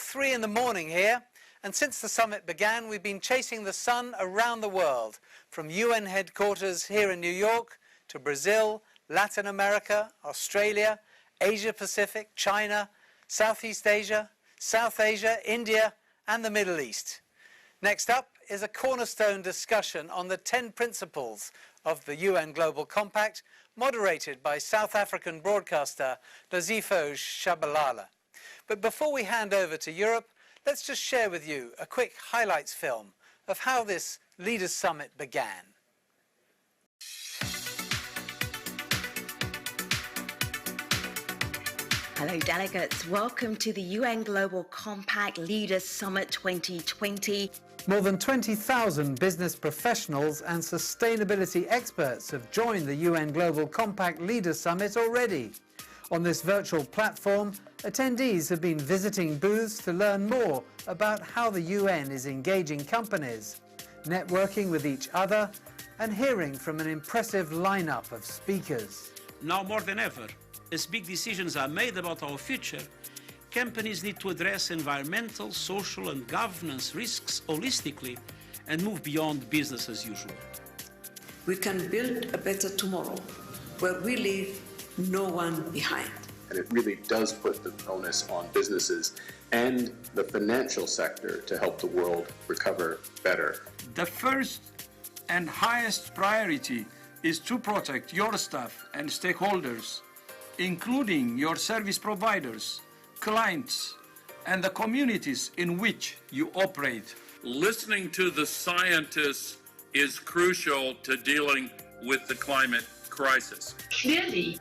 3 in the morning here, and since the summit began, we've been chasing the sun around the world, from UN headquarters here in New York to Brazil, Latin America, Australia, Asia Pacific, China, Southeast Asia, South Asia, India, and the Middle East. Next up is a cornerstone discussion on the 10 principles of the UN Global Compact, moderated by South African broadcaster Nozipho Shabalala. But before we hand over to Europe, let's just share with you a quick highlights film of how this Leaders' Summit began. Hello delegates, welcome to the UN Global Compact Leaders Summit 2020. More than 20,000 business professionals and sustainability experts have joined the UN Global Compact Leaders Summit already. On this virtual platform, attendees have been visiting booths to learn more about how the UN is engaging companies, networking with each other, and hearing from an impressive lineup of speakers. Now more than ever, as big decisions are made about our future, companies need to address environmental, social and governance risks holistically and move beyond business as usual. We can build a better tomorrow where we leave no one behind. And it really does put the onus on businesses and the financial sector to help the world recover better. The first and highest priority is to protect your staff and stakeholders, including your service providers, clients, and the communities in which you operate. Listening to the scientists is crucial to dealing with the climate crisis. Clearly,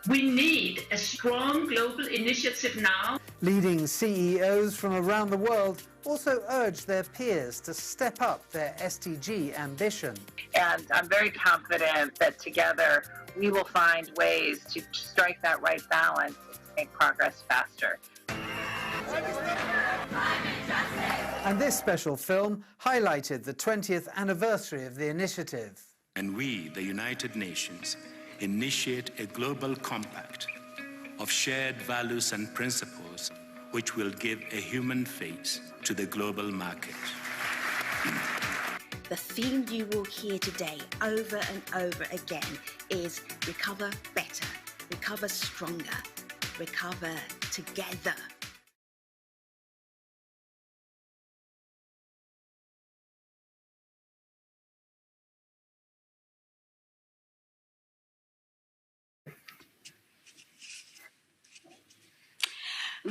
we need a strong global initiative now. Leading CEOs from around the world also urged their peers to step up their SDG ambition. And I'm very confident that together we will find ways to strike that right balance and to make progress faster. And this special film highlighted the 20th anniversary of the initiative. And we, the United Nations, initiate a global compact of shared values and principles which will give a human face to the global market. The theme you will hear today over and over again is recover better, recover stronger, recover together.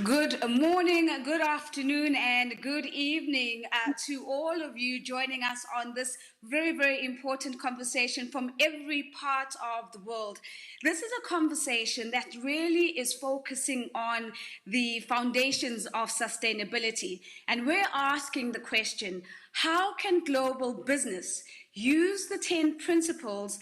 Good morning, good afternoon, and good evening to all of you joining us on this very, very important conversation from every part of the world. This is a conversation that really is focusing on the foundations of sustainability. And we're asking the question, how can global business use the 10 principles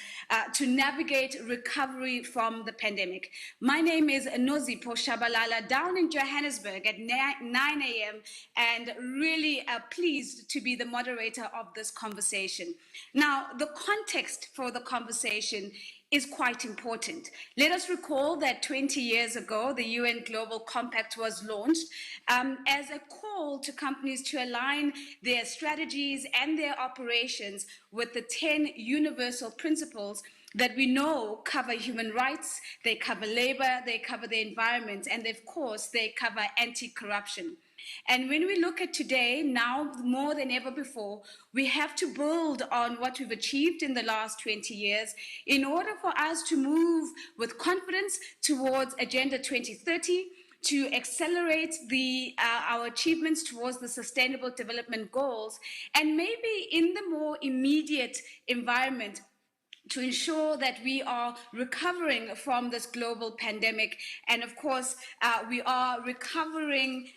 to navigate recovery from the pandemic? My name is Nozipho Shabalala, down in Johannesburg at 9 a.m. and really pleased to be the moderator of this conversation. Now, the context for the conversation is quite important. Let us recall that 20 years ago, the UN Global Compact was launched as a call to companies to align their strategies and their operations with the 10 universal principles that we know cover human rights, they cover labor, they cover the environment, and of course, they cover anti-corruption. And when we look at today, now more than ever before, we have to build on what we've achieved in the last 20 years in order for us to move with confidence towards Agenda 2030, to accelerate our achievements towards the Sustainable Development Goals, and maybe in the more immediate environment, to ensure that we are recovering from this global pandemic. And of course, we are recovering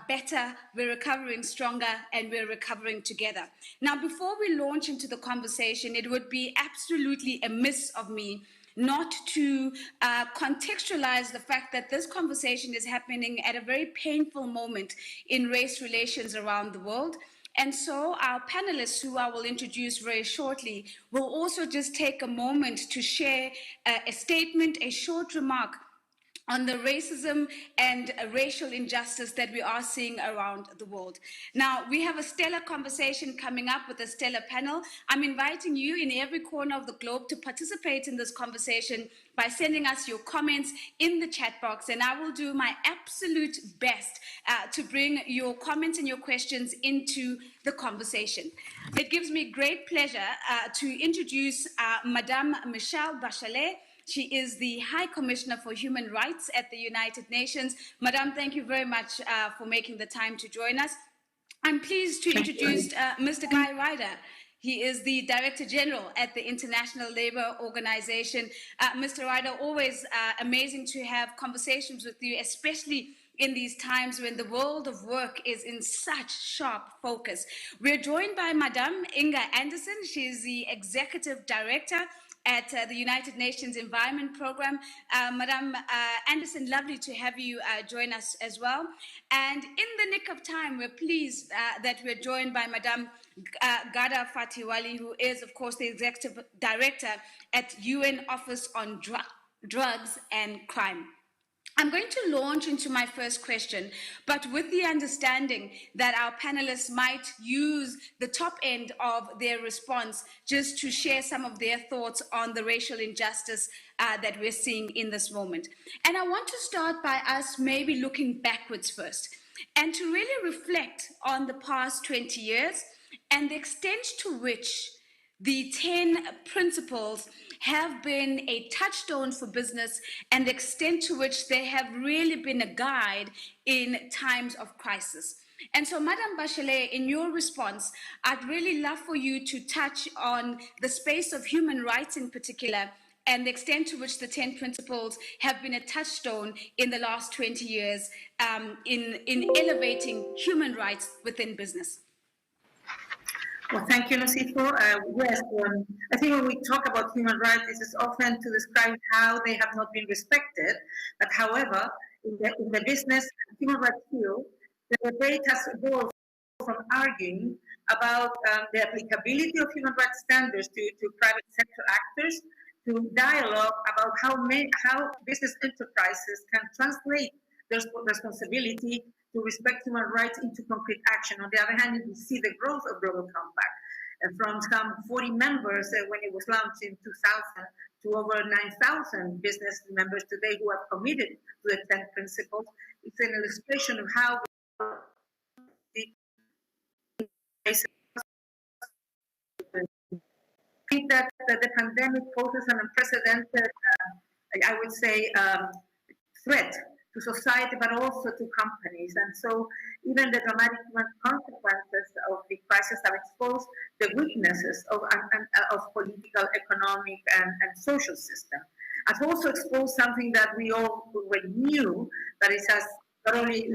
better, we're recovering stronger, and we're recovering together. Now, before we launch into the conversation, it would be absolutely amiss of me not to contextualize the fact that this conversation is happening at a very painful moment in race relations around the world. And so our panelists, who I will introduce very shortly, will also just take a moment to share a statement, a short remark on the racism and racial injustice that we are seeing around the world. Now, we have a stellar conversation coming up with a stellar panel. I'm inviting you in every corner of the globe to participate in this conversation by sending us your comments in the chat box, and I will do my absolute best to bring your comments and your questions into the conversation. It gives me great pleasure to introduce Madame Michelle Bachelet. She is the High Commissioner for Human Rights at the United Nations. Madame, thank you very much for making the time to join us. I'm pleased to introduce Mr. Ryder. He is the Director General at the International Labour Organization. Mr. Ryder, always amazing to have conversations with you, especially in these times when the world of work is in such sharp focus. We're joined by Madame Inga Andersen. She is the Executive Director at the United Nations Environment Program. Madame Andersen, lovely to have you join us as well. And in the nick of time, we're pleased that we're joined by Madame Ghada Fathi Waly, who is, of course, the Executive Director at UN Office on Drugs and Crime. I'm going to launch into my first question, but with the understanding that our panelists might use the top end of their response just to share some of their thoughts on the racial injustice that we're seeing in this moment. And I want to start by us maybe looking backwards first and to really reflect on the past 20 years and the extent to which the 10 principles have been a touchstone for business and the extent to which they have really been a guide in times of crisis. And so, Madame Bachelet, in your response, I'd really love for you to touch on the space of human rights in particular and the extent to which the 10 principles have been a touchstone in the last 20 years in elevating human rights within business. Well, thank you, Nosifo. Yes, I think when we talk about human rights, this is often to describe how they have not been respected. But however, in the business and human rights field, the debate has evolved from arguing about the applicability of human rights standards to private sector actors to dialogue about how business enterprises can translate their responsibility to respect human rights into concrete action. On the other hand, we see the growth of Global Compact from some 40 members when it was launched in 2000 to over 9,000 business members today who are committed to the 10 principles. It's an illustration of how I think that the pandemic poses an unprecedented, I would say, threat to society, but also to companies. And so even the dramatic consequences of the crisis have exposed the weaknesses of political, economic, and social system. Has also exposed something that we all already knew, that it has not only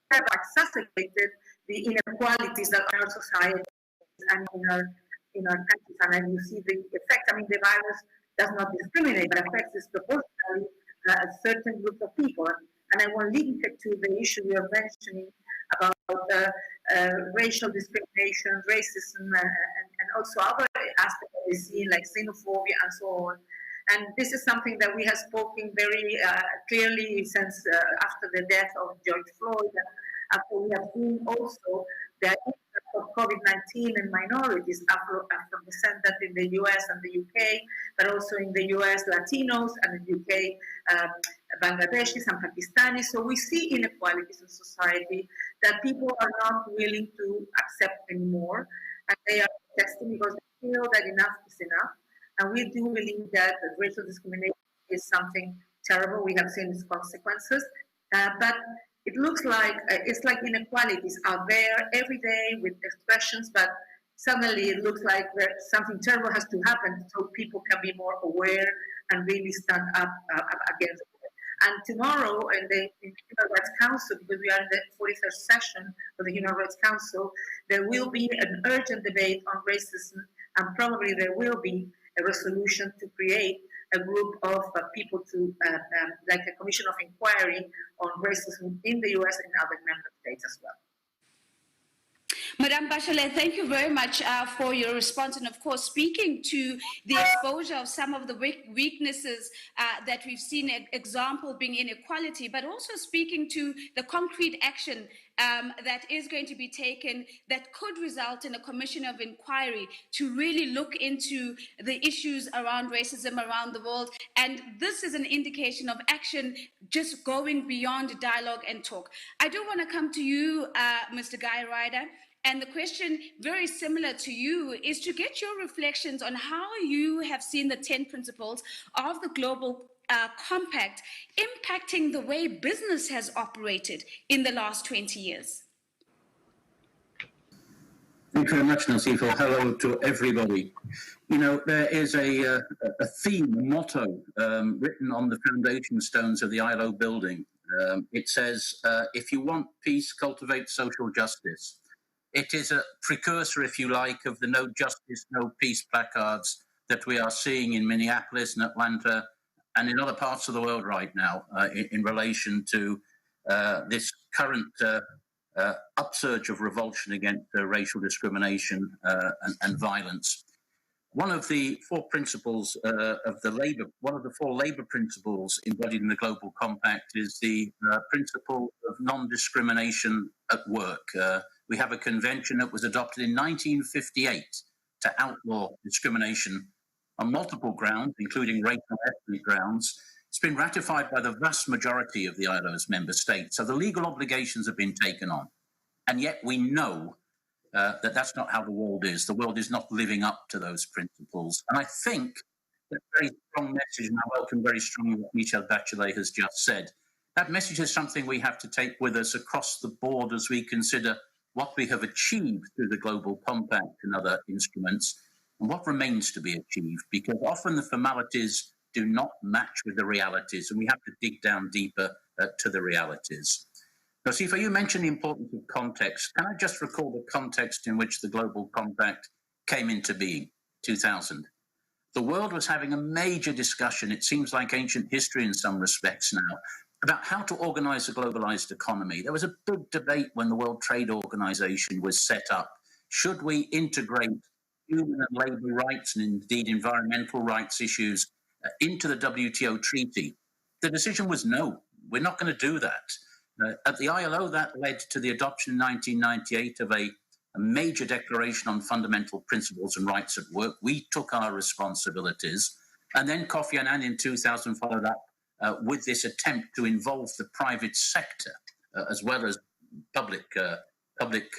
exacerbated the inequalities that are in our society and in our countries. And then you see the effect. I mean, the virus does not discriminate, but affects disproportionately a certain group of people. And I want to link it to the issue we are mentioning about racial discrimination, racism, and also other aspects that we see, like xenophobia and so on. And this is something that we have spoken very clearly since after the death of George Floyd, after we have seen also the impact of COVID-19 and minorities, Afro-descendant in the US and the UK, but also in the US, Latinos, and in the UK, Bangladeshis and Pakistanis. So we see inequalities in society that people are not willing to accept anymore, and they are protesting because they feel that enough is enough. And we do believe that racial discrimination is something terrible. We have seen its consequences, but it looks like it's like inequalities are there every day with expressions, but suddenly it looks like something terrible has to happen so people can be more aware and really stand up against it. And tomorrow in the Human Rights Council, because we are in the 43rd session of the Human Rights Council, there will be an urgent debate on racism, and probably there will be a resolution to create a group of people to, like a commission of inquiry on racism in the US and other member states as well. Madame Bachelet, thank you very much for your response. And of course, speaking to the exposure of some of the weaknesses that we've seen, example being inequality, but also speaking to the concrete action that is going to be taken that could result in a commission of inquiry to really look into the issues around racism around the world. And this is an indication of action just going beyond dialogue and talk. I do want to come to you, Mr. Guy Ryder. And the question, very similar to you, is to get your reflections on how you have seen the 10 principles of the Global Compact impacting the way business has operated in the last 20 years. Thank you very much, Nasifah. Hello to everybody. You know, there is a theme, a motto written on the foundation stones of the ILO building. It says, if you want peace, cultivate social justice. It is a precursor, if you like, of the no justice, no peace placards that we are seeing in Minneapolis and Atlanta and in other parts of the world right now in relation to this current upsurge of revulsion against racial discrimination and violence. One of the four principles one of the four labor principles embodied in the Global Compact is the principle of non-discrimination at work. We have a convention that was adopted in 1958 to outlaw discrimination on multiple grounds, including racial and ethnic grounds. It's been ratified by the vast majority of the ILO's member states. So the legal obligations have been taken on. And yet we know that that's not how the world is. The world is not living up to those principles. And I think that very strong message, and I welcome very strongly what Michelle Bachelet has just said, that message is something we have to take with us across the board as we consider what we have achieved through the Global Compact and other instruments, and what remains to be achieved, because often the formalities do not match with the realities, and we have to dig down deeper to the realities. Nasifah, you mentioned the importance of context. Can I just recall the context in which the Global Compact came into being, 2000? The world was having a major discussion, it seems like ancient history in some respects now, about how to organize a globalized economy. There was a big debate when the World Trade Organization was set up. Should we integrate human and labor rights and indeed environmental rights issues into the WTO treaty? The decision was no, we're not going to do that. At the ILO, that led to the adoption in 1998 of a major declaration on fundamental principles and rights at work. We took our responsibilities. And then Kofi Annan in 2000 followed up with this attempt to involve the private sector as well as public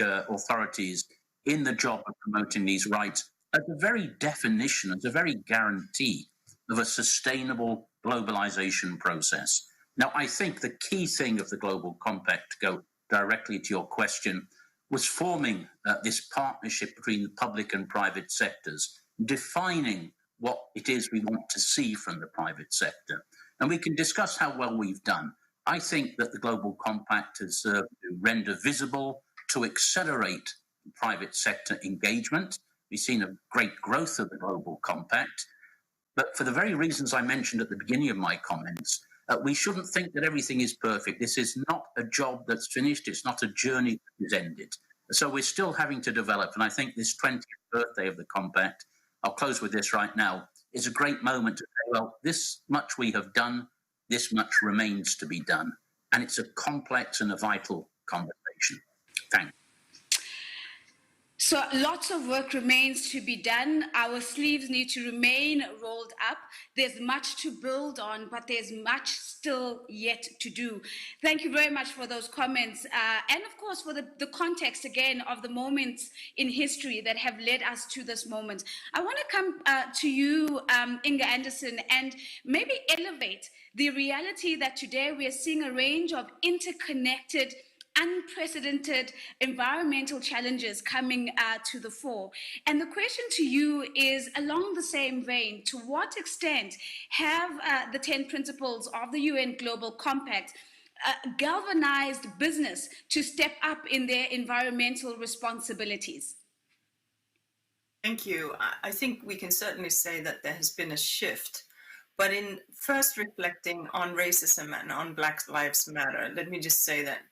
authorities in the job of promoting these rights as a very definition, as a very guarantee of a sustainable globalization process. Now, I think the key thing of the Global Compact, to go directly to your question, was forming this partnership between the public and private sectors, defining what it is we want to see from the private sector. And we can discuss how well we've done. I think that the Global Compact has served to render visible, to accelerate private sector engagement. We've seen a great growth of the Global Compact. But for the very reasons I mentioned at the beginning of my comments, we shouldn't think that everything is perfect. This is not a job that's finished. It's not a journey that is ended. So we're still having to develop. And I think this 20th birthday of the Compact, I'll close with this right now, is a great moment to say, well, this much we have done, this much remains to be done. And it's a complex and a vital conversation. Thanks. So lots of work remains to be done. Our sleeves need to remain rolled up. There's much to build on, but there's much still yet to do. Thank you very much for those comments. And of course, for the context, again, of the moments in history that have led us to this moment. I want to come to you, Inga Andersen, and maybe elevate the reality that today we are seeing a range of interconnected, unprecedented environmental challenges coming to the fore. And the question to you is along the same vein: to what extent have the 10 principles of the UN Global Compact galvanized business to step up in their environmental responsibilities? Thank you. I think we can certainly say that there has been a shift. But in first reflecting on racism and on Black Lives Matter, let me just say that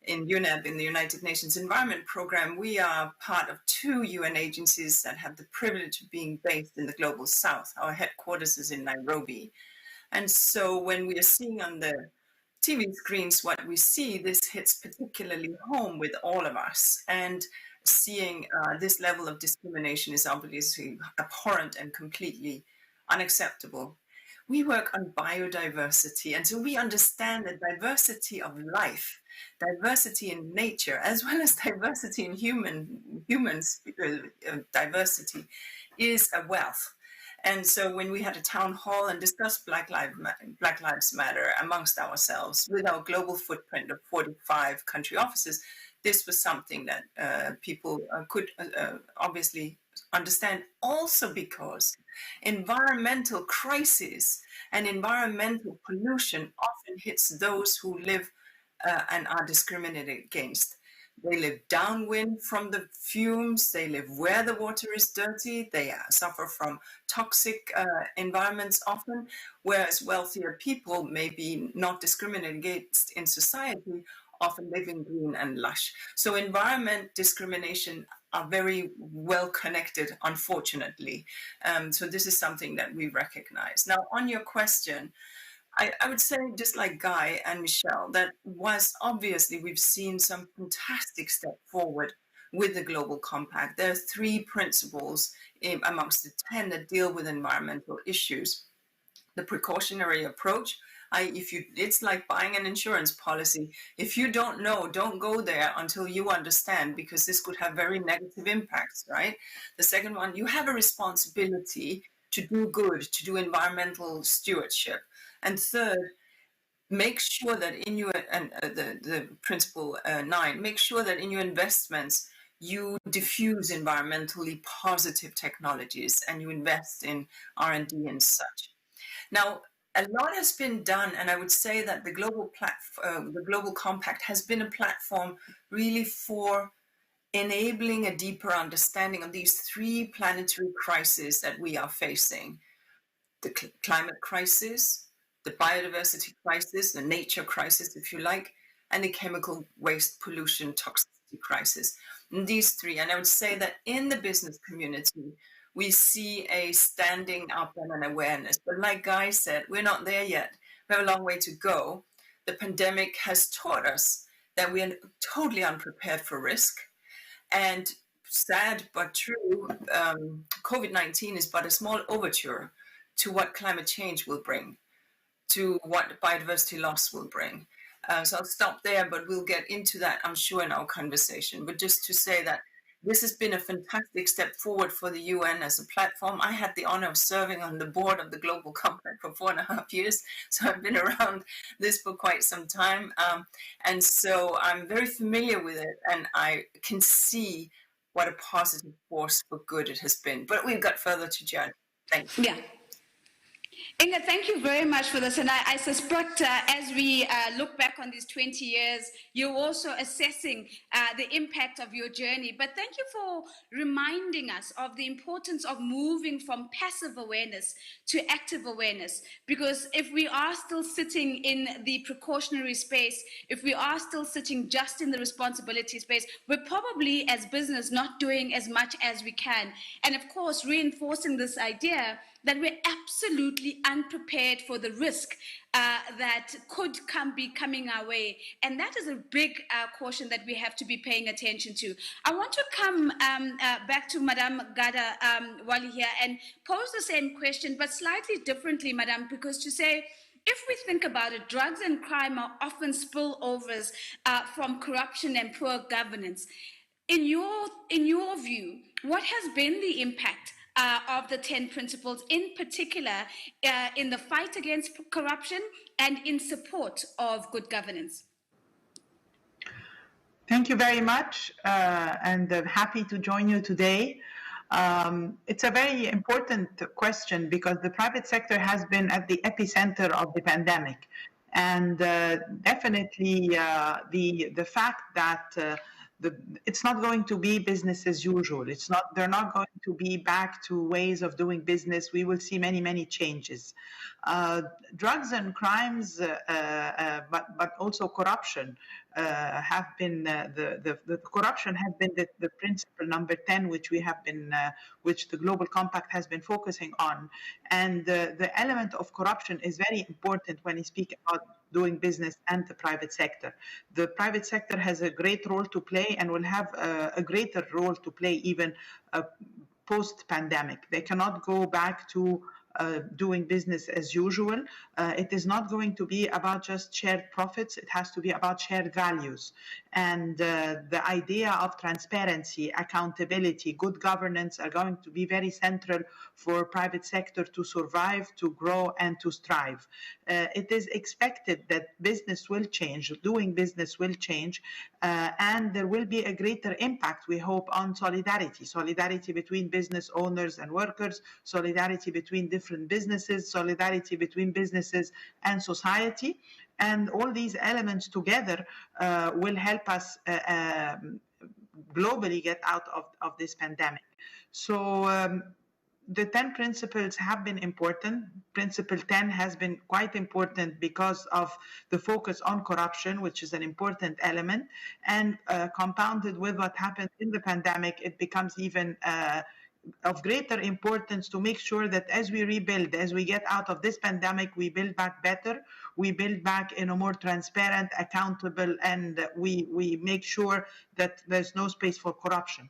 in UNEP, in the United Nations Environment Programme, we are part of 2 UN agencies that have the privilege of being based in the Global South. Our headquarters is in Nairobi. And so when we are seeing on the TV screens what we see, this hits particularly home with all of us. And seeing this level of discrimination is obviously abhorrent and completely unacceptable. We work on biodiversity, and so we understand that diversity of life, diversity in nature, as well as diversity in humans, diversity is a wealth. And so when we had a town hall and discussed Black Lives Matter amongst ourselves with our global footprint of 45 country offices, this was something that people could obviously understand, also because environmental crisis and environmental pollution often hits those who live and are discriminated against. They live downwind from the fumes, they live where the water is dirty, they suffer from toxic environments often, whereas wealthier people may be not discriminated against in society, often living green and lush. So environment discrimination are very well connected, unfortunately. So this is something that we recognize. Now, on your question, I would say, just like Guy and Michelle, that was obviously we've seen some fantastic step forward with the Global Compact. There are 3 principles amongst the 10 that deal with environmental issues. The precautionary approach, it's like buying an insurance policy. If you don't know, don't go there until you understand, because this could have very negative impacts, right? The second one, you have a responsibility to do good, to do environmental stewardship. And third, make sure that in your, the principle 9, make sure that in your investments, you diffuse environmentally positive technologies and you invest in R&D and such. Now, a lot has been done, and I would say that the Global Compact has been a platform really for enabling a deeper understanding of these 3 planetary crises that we are facing. The climate crisis, the biodiversity crisis, the nature crisis, if you like, and the chemical waste pollution toxicity crisis. And these 3, and I would say that in the business community, we see a standing up and an awareness. But like Guy said, we're not there yet. We have a long way to go. The pandemic has taught us that we are totally unprepared for risk. And sad but true, COVID-19 is but a small overture to what climate change will bring, to what biodiversity loss will bring. So I'll stop there, but we'll get into that, I'm sure, in our conversation. But just to say that this has been a fantastic step forward for the UN as a platform. I had the honor of serving on the board of the Global Compact for 4.5 years, so I've been around this for quite some time. And so I'm very familiar with it, and I can see what a positive force for good it has been. But we've got further to judge. Thank you. Yeah. Inga, thank you very much for this. And I suspect as we look back on these 20 years, you're also assessing the impact of your journey. But thank you for reminding us of the importance of moving from passive awareness to active awareness. Because if we are still sitting in the precautionary space, if we are still sitting just in the responsibility space, we're probably as business not doing as much as we can. And of course, reinforcing this idea that we're absolutely unprepared for the risk that could be coming our way. And that is a big caution that we have to be paying attention to. I want to come back to Madame Ghada Waly here and pose the same question, but slightly differently, Madame, because to say, if we think about it, drugs and crime are often spillovers from corruption and poor governance. In your view, what has been the impact of the 10 principles, in particular in the fight against corruption and in support of good governance? Thank you very much, and happy to join you today. It's a very important question because the private sector has been at the epicenter of the pandemic. And definitely the fact that it's not going to be business as usual. They're not going to be back to ways of doing business. We will see many, many changes. Drugs and crimes, but also corruption have been the corruption has been the principle number 10, which we have been which the Global Compact has been focusing on, and the element of corruption is very important when you speak about doing business and the private sector. The private sector has a great role to play and will have a greater role to play even post-pandemic. They cannot go back to doing business as usual. It is not going to be about just shared profits. It has to be about shared values. And the idea of transparency, accountability, good governance are going to be very central for private sector to survive, to grow, and to strive. It is expected that business will change, doing business will change, and there will be a greater impact, we hope, on solidarity between business owners and workers, solidarity between different businesses, solidarity between businesses and society. And all these elements together will help us globally get out of this pandemic. So the 10 principles have been important. Principle 10 has been quite important because of the focus on corruption, which is an important element. And compounded with what happened in the pandemic, it becomes even of greater importance to make sure that as we rebuild, as we get out of this pandemic, we build back better, we build back in a more transparent, accountable, and we make sure that there's no space for corruption.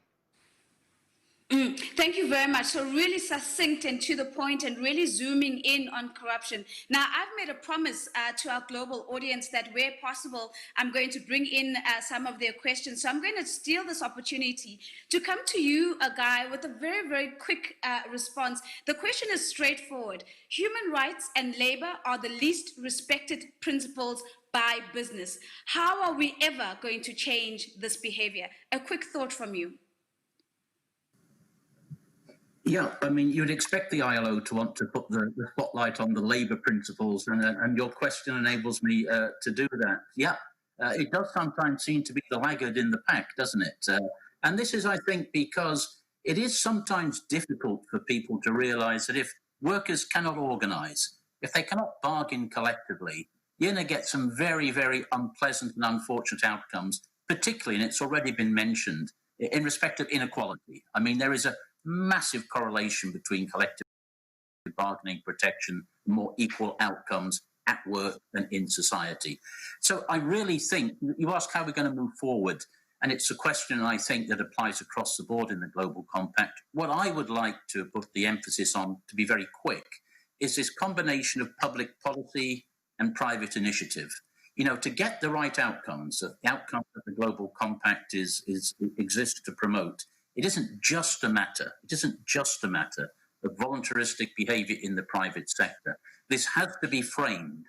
Thank you very much. So really succinct and to the point and really zooming in on corruption. Now, I've made a promise to our global audience that where possible, I'm going to bring in some of their questions. So I'm going to steal this opportunity to come to you, Guy, with a very, very quick response. The question is straightforward. Human rights and labor are the least respected principles by business. How are we ever going to change this behavior? A quick thought from you. Yeah, I mean, you'd expect the ILO to want to put the spotlight on the labour principles, and your question enables me to do that. Yeah, it does sometimes seem to be the laggard in the pack, doesn't it? And this is, I think, because it is sometimes difficult for people to realise that if workers cannot organise, if they cannot bargain collectively, you're going to get some very, very unpleasant and unfortunate outcomes, particularly, and it's already been mentioned, in respect of inequality. I mean, there is a massive correlation between collective bargaining protection, more equal outcomes at work and in society. So I really think, you ask how we're going to move forward, and it's a question I think that applies across the board in the Global Compact. What I would like to put the emphasis on, to be very quick, is this combination of public policy and private initiative. You know, to get the right outcomes, the outcomes that the Global Compact exists to promote, it isn't just a matter of voluntaristic behaviour in the private sector. This has to be framed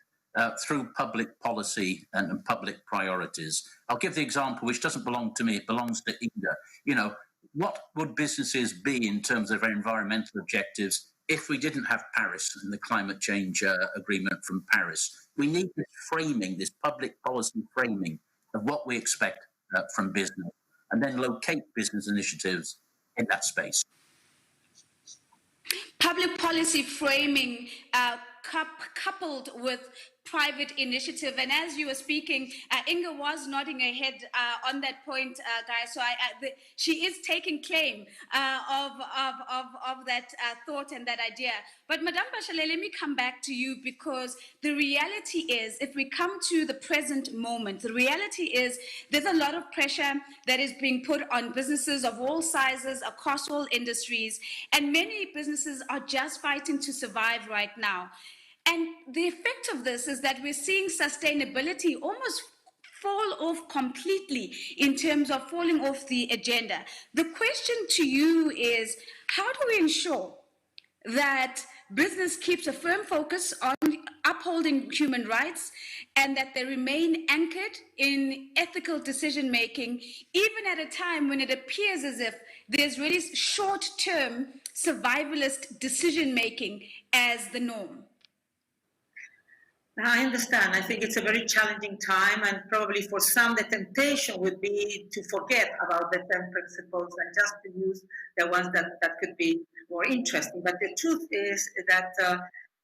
through public policy and public priorities. I'll give the example, which doesn't belong to me, it belongs to Inga. You know, what would businesses be in terms of their environmental objectives if we didn't have Paris and the climate change agreement from Paris? We need this framing, this public policy framing of what we expect from business, and then locate business initiatives in that space. Public policy framing coupled with private initiative. And as you were speaking, Inga was nodding her head on that point, guys. So she is taking claim of that thought and that idea. But Madame Bachelet, let me come back to you, because the reality is, if we come to the present moment, the reality is there's a lot of pressure that is being put on businesses of all sizes across all industries, and many businesses are just fighting to survive right now. And the effect of this is that we're seeing sustainability almost fall off completely in terms of falling off the agenda. The question to you is, how do we ensure that business keeps a firm focus on upholding human rights and that they remain anchored in ethical decision-making, even at a time when it appears as if there's really short-term survivalist decision-making as the norm? I understand. I think it's a very challenging time, and probably for some the temptation would be to forget about the 10 principles and just to use the ones that could be more interesting. But the truth is that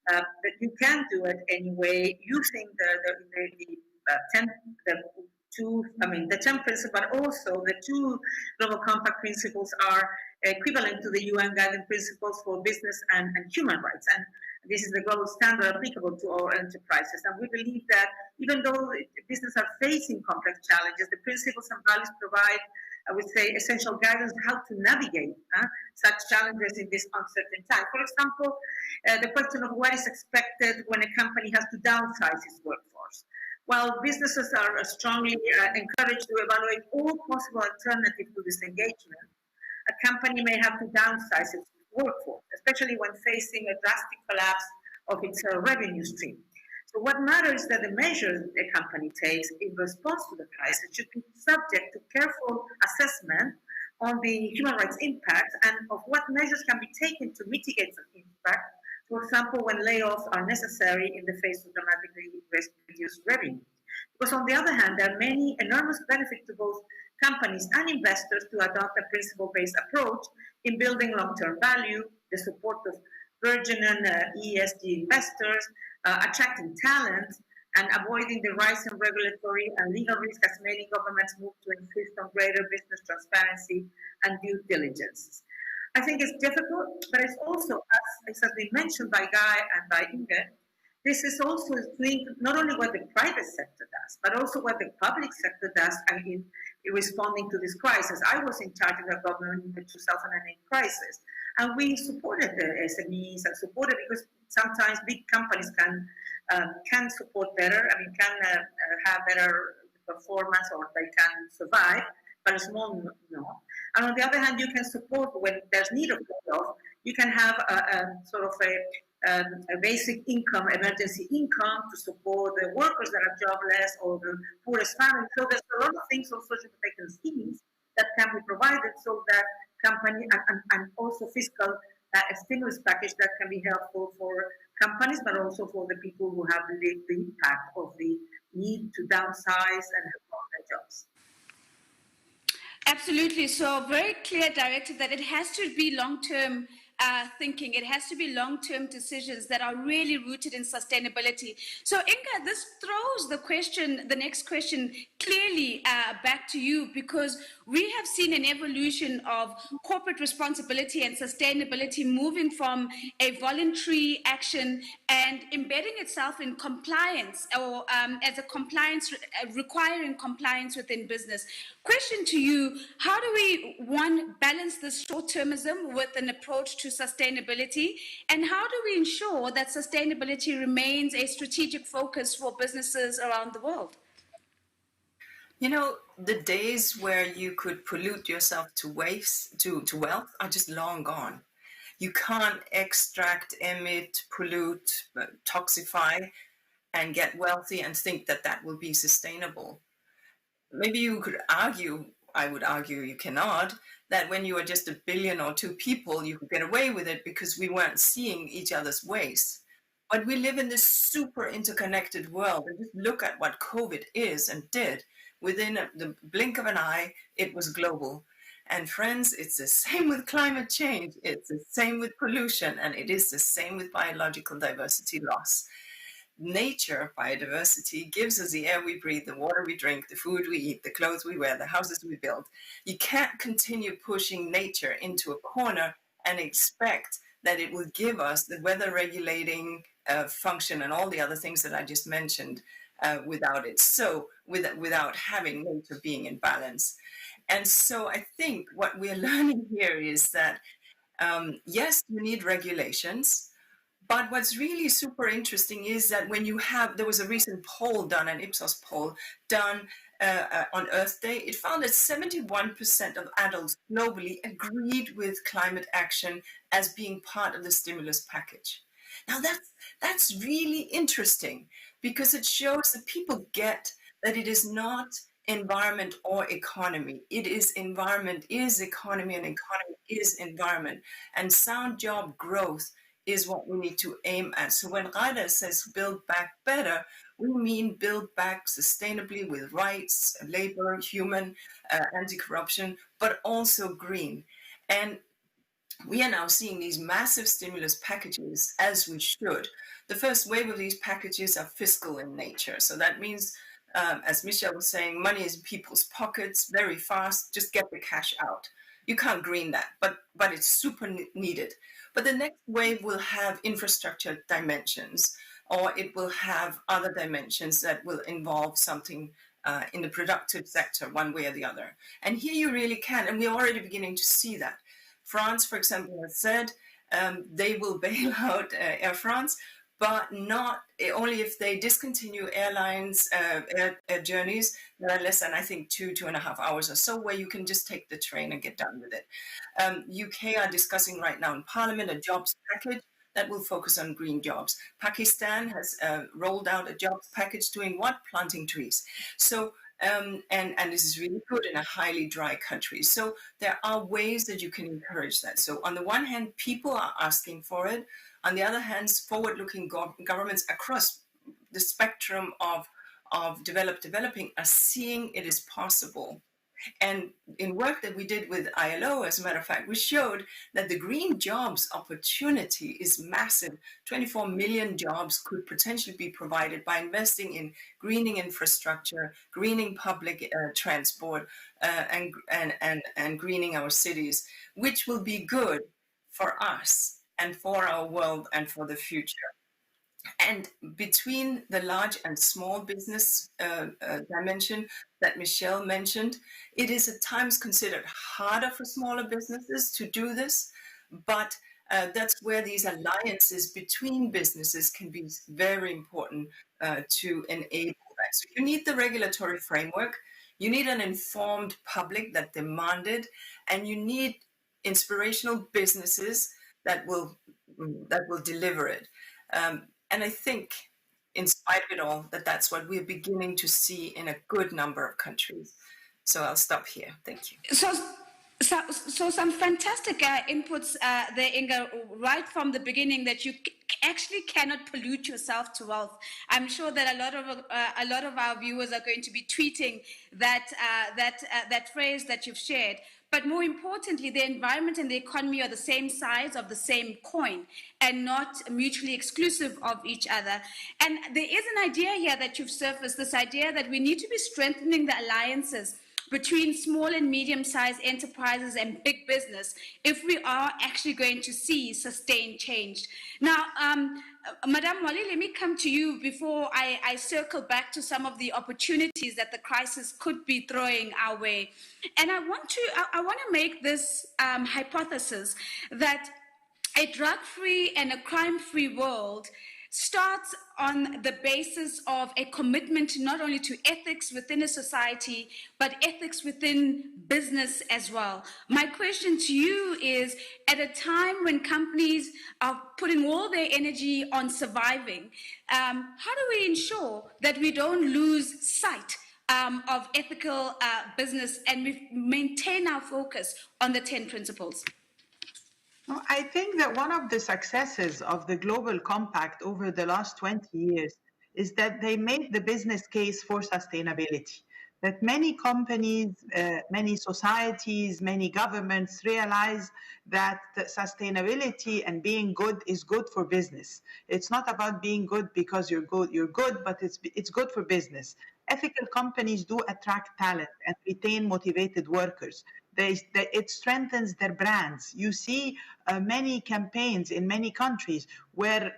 But you can do it anyway using the 10 principles, but also the 2 Global Compact principles are equivalent to the UN Guiding Principles for Business and Human Rights. And this is the global standard applicable to all enterprises. And we believe that even though businesses are facing complex challenges, the principles and values provide, I would say, essential guidance on how to navigate such challenges in this uncertain time. For example, the question of what is expected when a company has to downsize its workforce. While businesses are strongly encouraged to evaluate all possible alternatives to this engagement, a company may have to downsize its workforce, especially when facing a drastic collapse of its revenue stream. So what matters is that the measures a company takes in response to the crisis should be subject to careful assessment on the human rights impact and of what measures can be taken to mitigate the impact. For example, when layoffs are necessary in the face of dramatically reduced revenue. Because on the other hand, there are many enormous benefits to both companies and investors to adopt a principle-based approach in building long-term value, the support of burgeoning ESG investors, attracting talent, and avoiding the rise in regulatory and legal risk as many governments move to insist on greater business transparency and due diligence. I think it's difficult, but it's also, as has been mentioned by Guy and by Inge, this is also linked not only what the private sector does, but also what the public sector does in responding to this crisis. I was in charge of the government in the 2008 crisis, and we supported the SMEs and supported because sometimes big companies can support better. I mean, can have better performance or they can survive, but a small no. And on the other hand, you can support when there's need of layoff. You can have a sort of a basic income, emergency income to support the workers that are jobless or the poorest families. So there's a lot of things of social protection schemes that can be provided so that company and also fiscal stimulus package that can be helpful for companies, but also for the people who have lived the impact of the need to downsize and help on their jobs. Absolutely. So very clear directive that it has to be long-term thinking. It has to be long-term decisions that are really rooted in sustainability. So Inga, this throws the next question clearly back to you, because we have seen an evolution of corporate responsibility and sustainability moving from a voluntary action and embedding itself in compliance or as a compliance, requiring compliance within business. Question to you, how do we, one, balance this short-termism with an approach to sustainability, and how do we ensure that sustainability remains a strategic focus for businesses around the world? You know, the days where you could pollute yourself to waste, to wealth are just long gone. You can't extract, emit, pollute, toxify, and get wealthy and think that that will be sustainable. Maybe you could argue, I would argue you cannot, that when you are just 1 billion or 2 people, you could get away with it because we weren't seeing each other's waste. But we live in this super interconnected world, and just look at what COVID is and did. Within the blink of an eye, it was global. And friends, it's the same with climate change, it's the same with pollution, and it is the same with biological diversity loss. Nature, biodiversity, gives us the air we breathe, the water we drink, the food we eat, the clothes we wear, the houses we build. You can't continue pushing nature into a corner and expect that it will give us the weather regulating function and all the other things that I just mentioned without it. So without having nature being in balance. And so I think what we're learning here is that, yes, you need regulations. But what's really super interesting is that when you have, there was a recent poll done, an Ipsos poll done on Earth Day, it found that 71% of adults globally agreed with climate action as being part of the stimulus package. Now that's really interesting because it shows that people get that it is not environment or economy. It is environment is economy and economy is environment. And sound job growth is what we need to aim at. So when Ryder says build back better, we mean build back sustainably with rights, labor, human, anti-corruption, but also green. And we are now seeing these massive stimulus packages, as we should. The first wave of these packages are fiscal in nature. So that means, as Michelle was saying, money is in people's pockets very fast, just get the cash out. You can't green that, but it's super needed. But the next wave will have infrastructure dimensions, or it will have other dimensions that will involve something in the productive sector, one way or the other. And here you really can, and we're already beginning to see that. France, for example, has said they will bail out Air France, but not only if they discontinue airlines, air journeys that are less than, I think, 2.5 hours or so, where you can just take the train and get done with it. UK are discussing right now in Parliament a jobs package that will focus on green jobs. Pakistan has rolled out a jobs package doing what? Planting trees. So, and this is really good in a highly dry country. So there are ways that you can encourage that. So on the one hand, people are asking for it. On the other hand, forward-looking governments across the spectrum of developing are seeing it is possible. And in work that we did with ILO, as a matter of fact, we showed that the green jobs opportunity is massive. 24 million jobs could potentially be provided by investing in greening infrastructure, greening public transport, and greening our cities, which will be good for us and for our world and for the future. And between the large and small business dimension that Michelle mentioned, it is at times considered harder for smaller businesses to do this, but that's where these alliances between businesses can be very important to enable that. So you need the regulatory framework, you need an informed public that demand it, and you need inspirational businesses that will deliver it. And I think, in spite of it all, that's what we're beginning to see in a good number of countries. So I'll stop here. Thank you. So some fantastic inputs there, Inga, right from the beginning, that you actually cannot pollute yourself to wealth. I'm sure that a lot of our viewers are going to be tweeting that phrase that you've shared. But more importantly, the environment and the economy are the same sides of the same coin and not mutually exclusive of each other. And there is an idea here that you've surfaced, this idea that we need to be strengthening the alliances between small and medium-sized enterprises and big business if we are actually going to see sustained change. Now, Madame Waly, let me come to you before I circle back to some of the opportunities that the crisis could be throwing our way. And I want to make this hypothesis that a drug-free and a crime-free world starts on the basis of a commitment not only to ethics within a society, but ethics within business as well. My question to you is, at a time when companies are putting all their energy on surviving, how do we ensure that we don't lose sight of ethical business and we maintain our focus on the 10 principles? Well, I think that one of the successes of the Global Compact over the last 20 years is that they made the business case for sustainability. That many companies, many societies, many governments realize that sustainability and being good is good for business. It's not about being good because you're good, but it's good for business. Ethical companies do attract talent and retain motivated workers. It strengthens their brands. You see many campaigns in many countries where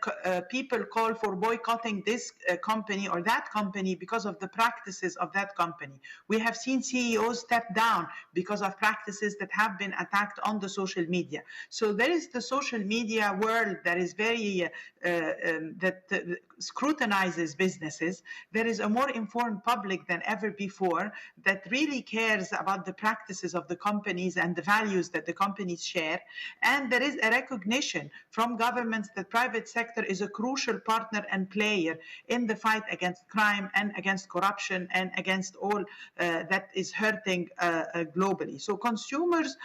people call for boycotting this company or that company because of the practices of that company. We have seen CEOs step down because of practices that have been attacked on the social media. So there is the social media world that is very, scrutinizes businesses. There is a more informed public than ever before that really cares about the practices of the companies and the values that the companies share. And there is a recognition from governments that private sector is a crucial partner and player in the fight against crime and against corruption and against all that is hurting globally. So consumers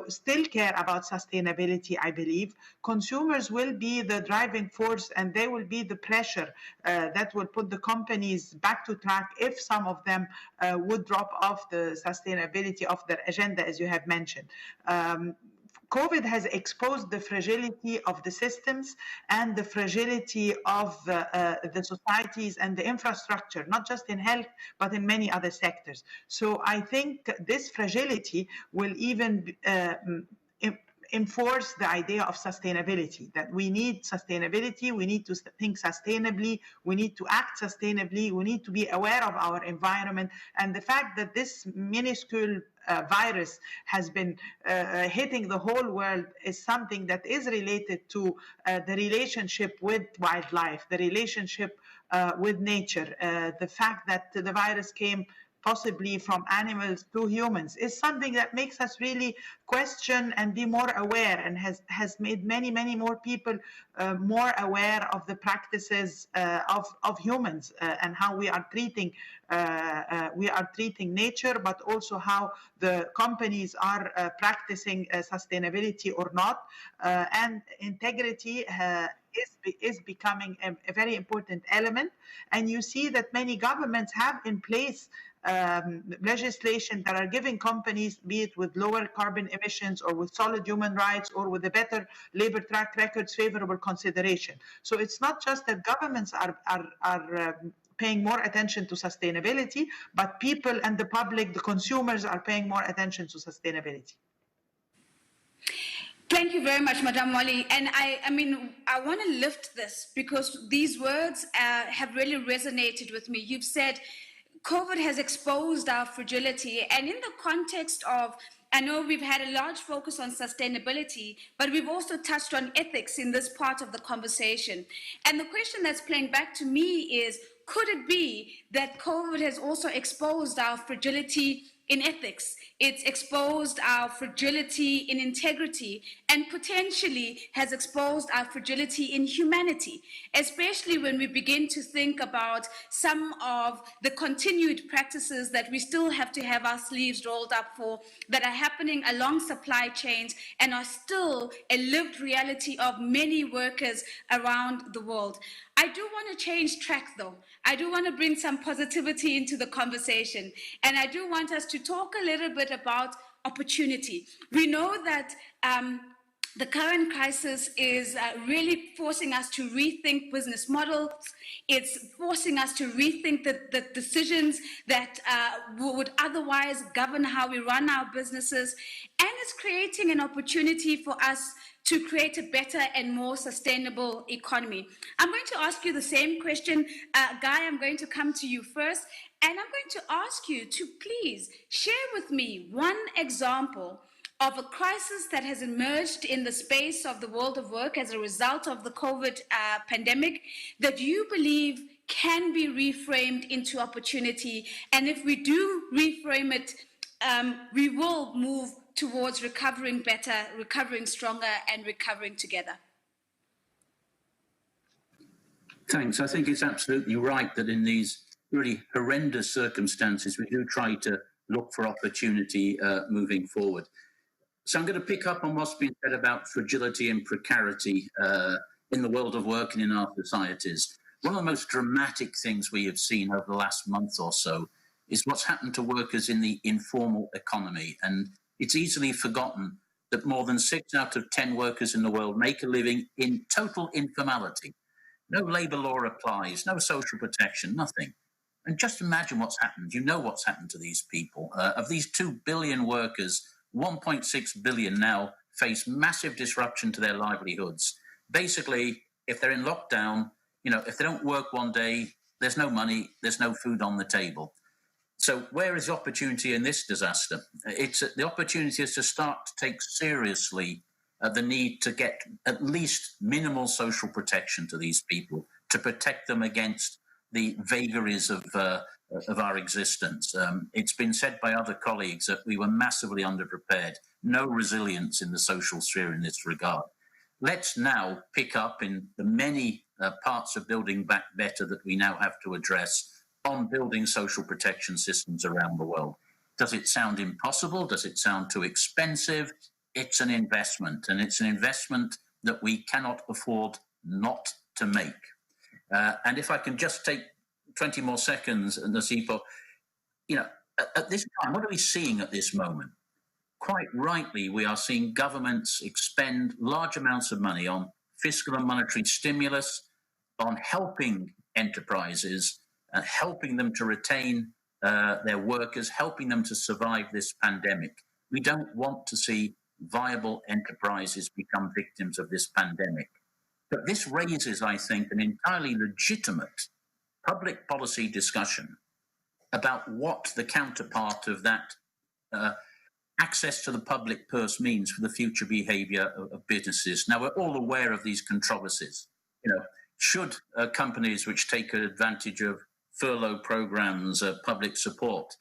still care about sustainability, I believe. Consumers will be the driving force and they will be the pressure that will put the companies back to track if some of them would drop off the sustainability of their agenda, as you have mentioned. COVID has exposed the fragility of the systems and the fragility of the societies and the infrastructure, not just in health, but in many other sectors. So I think this fragility will even enforce the idea of sustainability, that we need sustainability, we need to think sustainably, we need to act sustainably, we need to be aware of our environment. And the fact that this minuscule virus has been hitting the whole world is something that is related to the relationship with wildlife, the relationship with nature. The fact that the virus came possibly from animals to humans is something that makes us really question and be more aware, and has made many more people more aware of the practices of humans and how we are treating nature, but also how the companies are practicing sustainability or not, and integrity is becoming a very important element. And you see that many governments have in place legislation that are giving companies, be it with lower carbon emissions or with solid human rights or with a better labor track records, favorable consideration. So it's not just that governments are paying more attention to sustainability, but people and the public, the consumers, are paying more attention to sustainability. Thank you very much, Madam Waly. And I mean, I want to lift this because these words have really resonated with me. You've said COVID has exposed our fragility, and in the context of, I know we've had a large focus on sustainability, but we've also touched on ethics in this part of the conversation. And the question that's playing back to me is, could it be that COVID has also exposed our fragility in ethics? It's exposed our fragility in integrity, and potentially has exposed our fragility in humanity, especially when we begin to think about some of the continued practices that we still have to have our sleeves rolled up for, that are happening along supply chains and are still a lived reality of many workers around the world. I do want to change track though. I do want to bring some positivity into the conversation. And I do want us to talk a little bit about opportunity. We know that the current crisis is really forcing us to rethink business models. It's forcing us to rethink the decisions that would otherwise govern how we run our businesses. And it's creating an opportunity for us to create a better and more sustainable economy. I'm going to ask you the same question. Guy, I'm going to come to you first, and I'm going to ask you to please share with me one example of a crisis that has emerged in the space of the world of work as a result of the COVID pandemic that you believe can be reframed into opportunity. And if we do reframe it, we will move towards recovering better, recovering stronger, and recovering together. Thanks. I think it's absolutely right that in these really horrendous circumstances, we do try to look for opportunity moving forward. So I'm going to pick up on what's been said about fragility and precarity in the world of work and in our societies. One of the most dramatic things we have seen over the last month or so is what's happened to workers in the informal economy. And it's easily forgotten that more than 6 out of 10 workers in the world make a living in total informality. No labour law applies, no social protection, nothing. And just imagine what's happened. You know what's happened to these people. Of these 2 billion workers, 1.6 billion now face massive disruption to their livelihoods. Basically, if they're in lockdown, if they don't work one day, there's no money, there's no food on the table. So where is the opportunity in this disaster? The opportunity is to start to take seriously the need to get at least minimal social protection to these people, to protect them against the vagaries of our existence. It's been said by other colleagues that we were massively underprepared, no resilience in the social sphere in this regard. Let's now pick up in the many parts of Building Back Better that we now have to address on building social protection systems around the world. Does it sound impossible? Does it sound too expensive? It's an investment, and it's an investment that we cannot afford not to make. And if I can just take 20 more seconds, Nasipo, at this time, what are we seeing at this moment? quite rightly, we are seeing governments expend large amounts of money on fiscal and monetary stimulus, on helping enterprises, helping them to retain their workers, helping them to survive this pandemic. We don't want to see viable enterprises become victims of this pandemic. But this raises, I think, an entirely legitimate public policy discussion about what the counterpart of that access to the public purse means for the future behaviour of businesses. Now, we're all aware of these controversies. Should companies which take advantage of furlough programs, public support,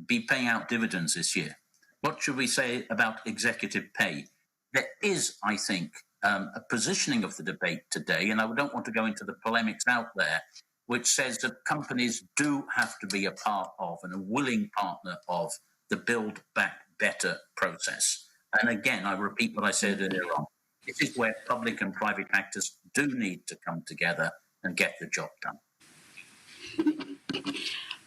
be paying out dividends this year? What should we say about executive pay? There is, I think, a positioning of the debate today, and I don't want to go into the polemics out there, which says that companies do have to be a part of and a willing partner of the Build Back Better process. And again, I repeat what I said earlier on. This is where public and private actors do need to come together and get the job done.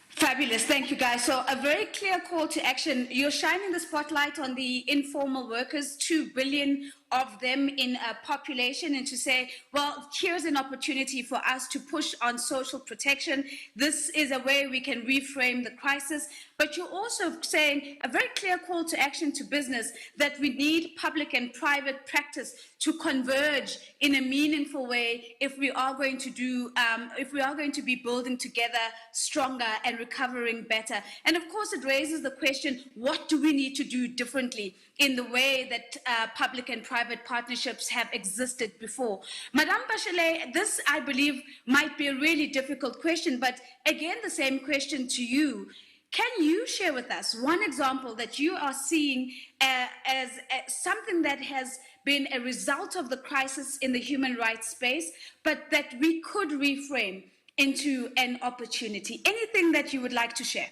Fabulous. Thank you, guys. So a very clear call to action. You're shining the spotlight on the informal workers, 2 billion of them in a population, and to say, well, here's an opportunity for us to push on social protection. This is a way we can reframe the crisis. But you're also saying a very clear call to action to business that we need public and private practice to converge in a meaningful way if we are going to do, if we are going to be building together stronger and recovering better. And of course, it raises the question, what do we need to do differently in the way that public and private partnerships have existed before? Madame Bachelet, this, I believe, might be a really difficult question, but again, the same question to you. Can you share with us one example that you are seeing as something that has been a result of the crisis in the human rights space, but that we could reframe into an opportunity? Anything that you would like to share?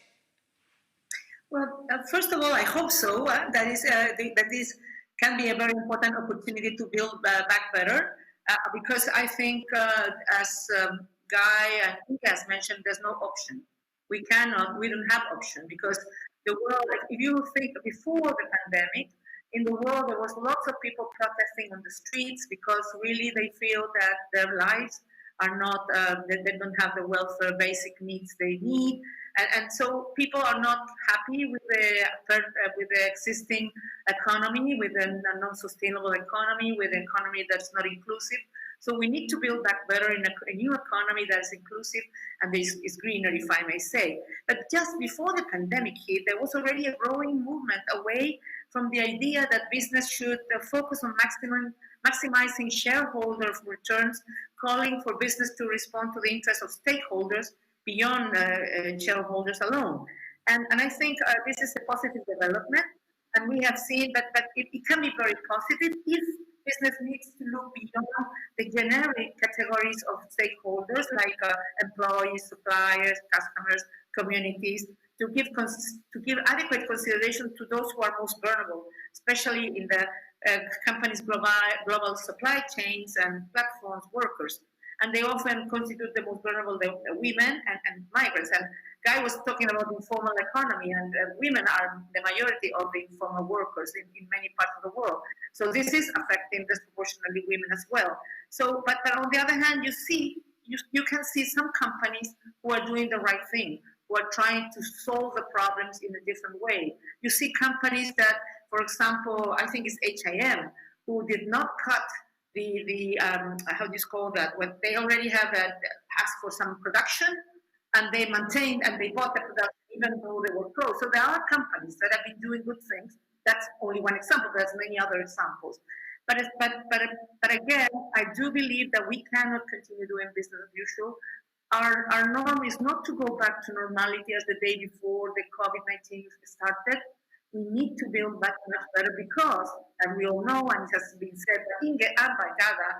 Well, first of all, I hope so. That this can be a very important opportunity to build back better, because I think, as Guy, I think, has mentioned, there's no option. We don't have option, because the world, if you think before the pandemic, in the world there was lots of people protesting on the streets because really they feel that their lives are not, that they don't have the welfare basic needs they need. And so people are not happy with the existing economy, with a non-sustainable economy, with an economy that's not inclusive. So we need to build back better in a new economy that is inclusive and is greener, if I may say. But just before the pandemic hit, there was already a growing movement away from the idea that business should focus on maximizing shareholder returns, calling for business to respond to the interests of stakeholders beyond shareholders alone. And I think this is a positive development, and we have seen that it can be very positive if business needs to look beyond the generic categories of stakeholders like employees, suppliers, customers, communities, to give adequate consideration to those who are most vulnerable, especially in the companies' global supply chains and platforms workers. And they often constitute the most vulnerable, the women and migrants. And Guy was talking about the informal economy, and women are the majority of the informal workers in many parts of the world. So this is affecting disproportionately women as well. So, but on the other hand, you can see some companies who are doing the right thing, who are trying to solve the problems in a different way. You see companies that, for example, I think it's H&M, who did not cut how do you call that? When they already have asked for some production, and they maintained and they bought the production even though they were closed. So there are companies that have been doing good things. That's only one example. There's many other examples. But again, I do believe that we cannot continue doing business as usual. Our norm is not to go back to normality as the day before the COVID-19 started. We need to build back much better because, as we all know, and it has been said by Ghada,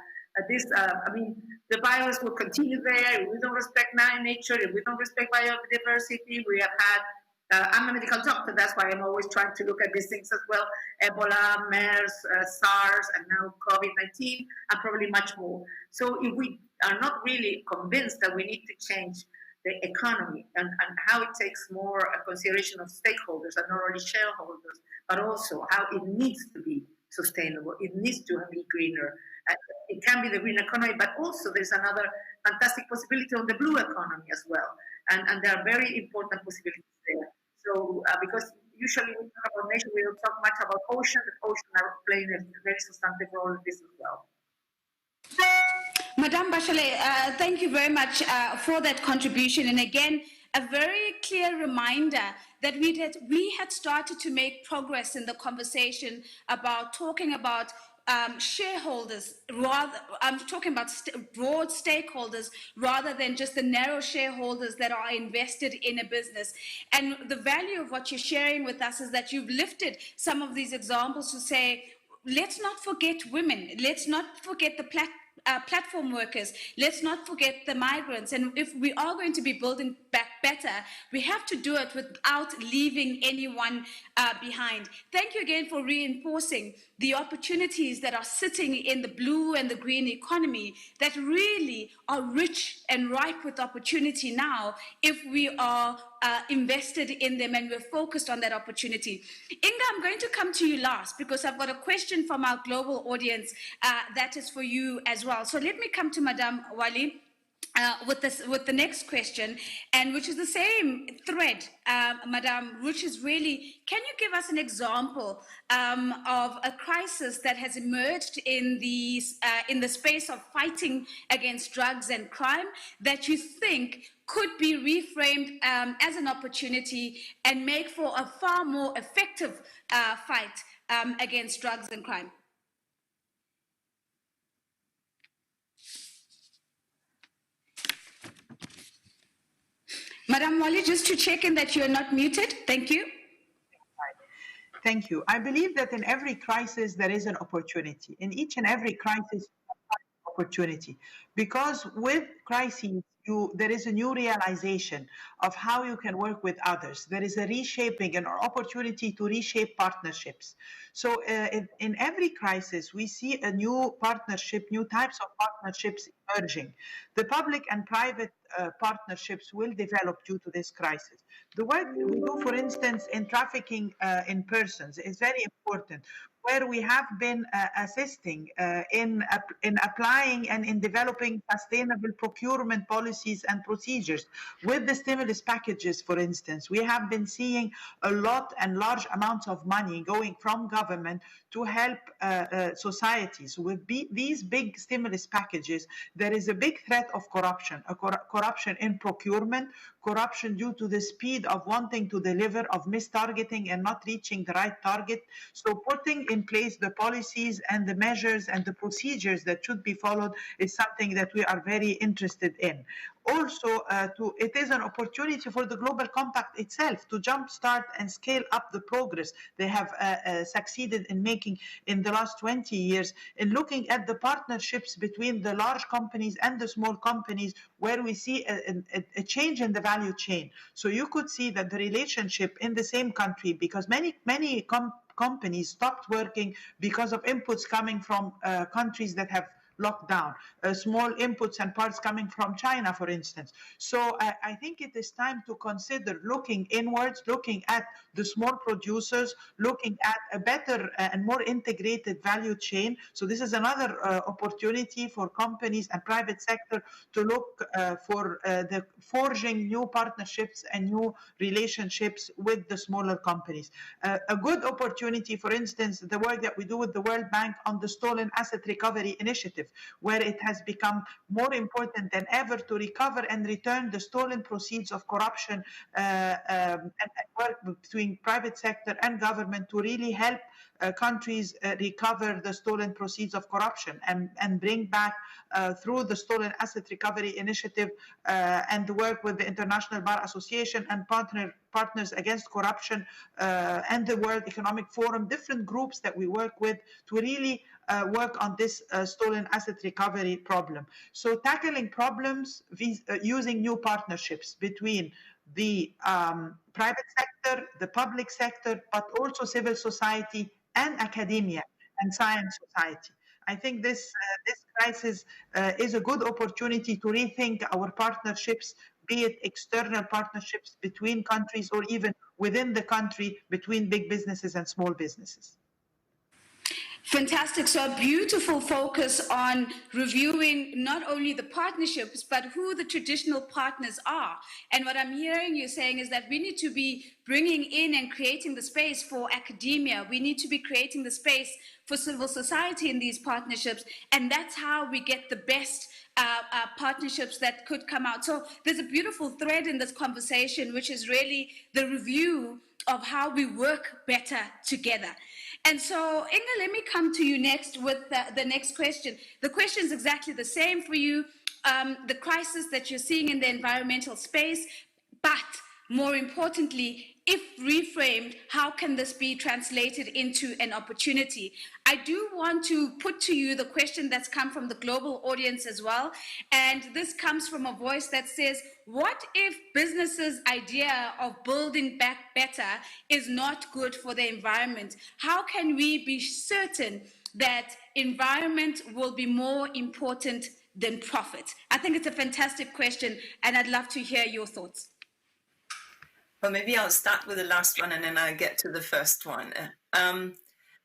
the virus will continue there. If we don't respect nature, if we don't respect biodiversity, we have had, I'm a medical doctor, that's why I'm always trying to look at these things as well, Ebola, MERS, SARS, and now COVID-19, and probably much more. So if we are not really convinced that we need to change the economy and how it takes more a consideration of stakeholders and not only shareholders, but also how it needs to be sustainable. It needs to be greener. It can be the green economy, but also there's another fantastic possibility on the blue economy as well. And there are very important possibilities there. So because usually we talk about nature, we don't talk much about ocean. The ocean are playing a very substantive role in this as well. Madame Bachelet, thank you very much for that contribution. And again, a very clear reminder that we had started to make progress in the conversation about talking about shareholders, I'm talking about broad stakeholders rather than just the narrow shareholders that are invested in a business. And the value of what you're sharing with us is that you've lifted some of these examples to say, let's not forget women, let's not forget the platform workers, let's not forget the migrants. And if we are going to be building back better, we have to do it without leaving anyone behind. Thank you again for reinforcing the opportunities that are sitting in the blue and the green economy that really are rich and ripe with opportunity now if we are invested in them and we're focused on that opportunity. Inga, I'm going to come to you last because I've got a question from our global audience that is for you as well. So let me come to Madame Waly with the next question, and which is the same thread, Madame, which is really, can you give us an example of a crisis that has emerged in the space of fighting against drugs and crime that you think could be reframed as an opportunity and make for a far more effective fight against drugs and crime? Madam Waly, just to check in that you're not muted. Thank you. Thank you. I believe that in every crisis there is an opportunity. In each and every crisis, opportunity. Because with crises, there is a new realization of how you can work with others. There is a reshaping and an opportunity to reshape partnerships. So in every crisis, we see a new partnership, new types of partnerships emerging. The public and private partnerships will develop due to this crisis. The work we do, for instance, in trafficking in persons is very important, where we have been assisting in applying and in developing sustainable procurement policies and procedures. With the stimulus packages, for instance, we have been seeing a lot and large amounts of money going from government to help societies. With these big stimulus packages, there is a big threat of corruption, corruption in procurement, corruption due to the speed of wanting to deliver, of mistargeting and not reaching the right target. So putting in place the policies and the measures and the procedures that should be followed is something that we are very interested in. Also, it is an opportunity for the Global Compact itself to jumpstart and scale up the progress they have succeeded in making in the last 20 years, in looking at the partnerships between the large companies and the small companies, where we see a change in the value chain. So you could see that the relationship in the same country, because many companies stopped working because of inputs coming from countries that have locked down, small inputs and parts coming from China, for instance. So I think it is time to consider looking inwards, looking at the small producers, looking at a better and more integrated value chain. So this is another opportunity for companies and private sector to look for the forging new partnerships and new relationships with the smaller companies. A good opportunity, for instance, the work that we do with the World Bank on the Stolen Asset Recovery Initiative, where it has become more important than ever to recover and return the stolen proceeds of corruption and work between private sector and government to really help countries recover the stolen proceeds of corruption and bring back through the Stolen Asset Recovery Initiative and the work with the International Bar Association and Partners Against Corruption and the World Economic Forum, different groups that we work with to really work on this stolen asset recovery problem. So tackling problems using new partnerships between the private sector, the public sector, but also civil society and academia and science society. I think this crisis is a good opportunity to rethink our partnerships be it external partnerships between countries or even within the country between big businesses and small businesses. Fantastic. So a beautiful focus on reviewing not only the partnerships, but who the traditional partners are. And what I'm hearing you saying is that we need to be bringing in and creating the space for academia. We need to be creating the space for civil society in these partnerships. And that's how we get the best partnerships that could come out. So there's a beautiful thread in this conversation, which is really the review of how we work better together. And so, Inga, let me come to you next with the next question. The question is exactly the same for you, the crisis that you're seeing in the environmental space, but more importantly, if reframed, how can this be translated into an opportunity? I do want to put to you the question that's come from the global audience as well. And this comes from a voice that says, what if businesses' idea of building back better is not good for the environment? How can we be certain that environment will be more important than profit? I think it's a fantastic question, and I'd love to hear your thoughts. Well, maybe I'll start with the last one and then I'll get to the first one.